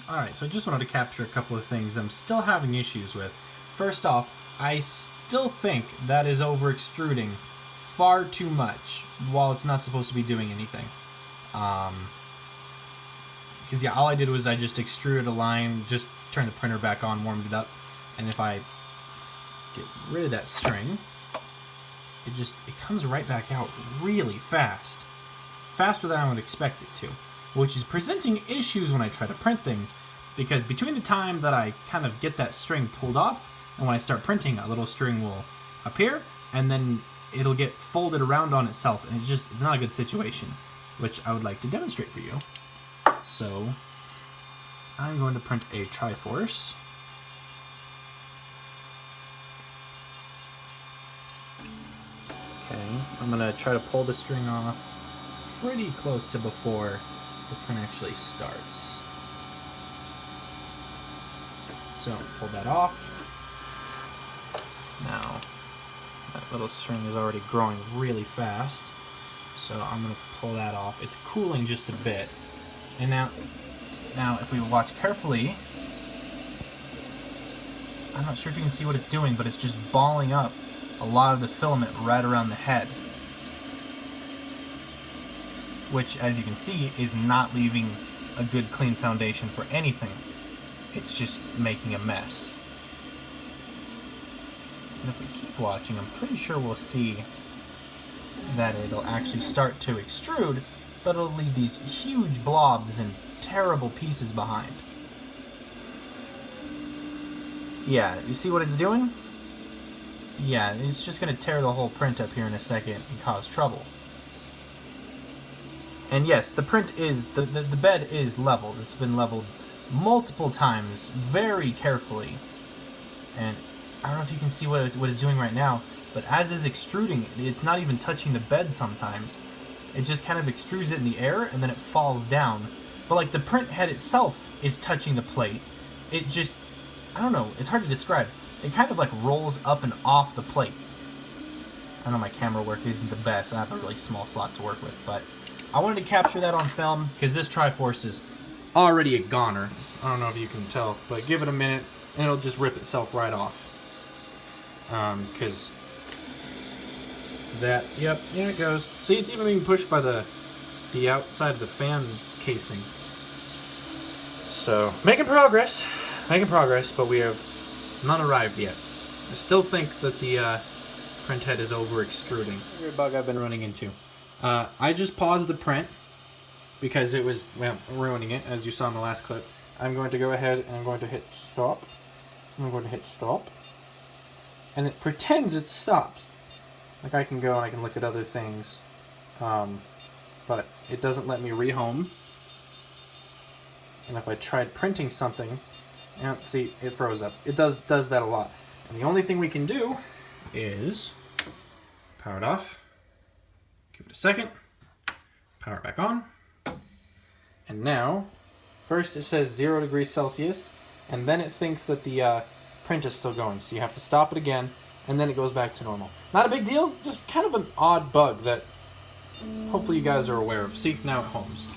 Alright, so I just wanted to capture a couple of things I'm still having issues with. First off, I still think that is over extruding far too much while it's not supposed to be doing anything. Because yeah, all I did was I just extruded a line, just turned the printer back on, warmed it up, and if I get rid of that string, it comes right back out really fast. Faster than I would expect it to. Which is presenting issues when I try to print things, because between the time that I kind of get that string pulled off and when I start printing, a little string will appear and then it'll get folded around on itself, and it's not a good situation, which I would like to demonstrate for you. So I'm going to print a Triforce. Okay, I'm going to try to pull the string off pretty close to before the print actually starts. So pull that off. Now that little string is already growing really fast, so I'm going to pull that off. It's cooling just a bit, and now if we watch carefully, I'm not sure if you can see what it's doing, but it's just balling up a lot of the filament right around the head, which, as you can see, is not leaving a good clean foundation for anything. It's just making a mess. And if we keep watching, I'm pretty sure we'll see that it'll actually start to extrude, but it'll leave these huge blobs and terrible pieces behind. Yeah, you see what it's doing? Yeah, it's just going to tear the whole print up here in a second and cause trouble. And yes, the print is, the bed is leveled. It's been leveled multiple times, very carefully. And I don't know if you can see what it's doing right now, but as it's extruding, it's not even touching the bed sometimes. It just kind of extrudes it in the air, and then it falls down. But like the print head itself is touching the plate. It just, I don't know, it's hard to describe. It kind of like rolls up and off the plate. I know my camera work isn't the best. I have a really small slot to work with, but I wanted to capture that on film because this Triforce is already a goner. I don't know if you can tell, but give it a minute and it'll just rip itself right off. Because that, yep, here it goes. See, it's even being pushed by the outside of the fan casing. So, making progress, but we have not arrived yet. I still think that the print head is over extruding. Every bug I've been running into. I just paused the print because it was, well, ruining it, as you saw in the last clip. I'm going to go ahead and I'm going to hit stop. I'm going to hit stop. And it pretends it's stopped. Like I can go and I can look at other things. But it doesn't let me rehome. And if I tried printing something, yeah, see, it froze up. It does that a lot. And the only thing we can do is power it off. Give it a second. Power it back on. And now, first it says 0 degrees Celsius, and then it thinks that the print is still going. So you have to stop it again, and then it goes back to normal. Not a big deal, just kind of an odd bug that hopefully you guys are aware of. See, now it homes.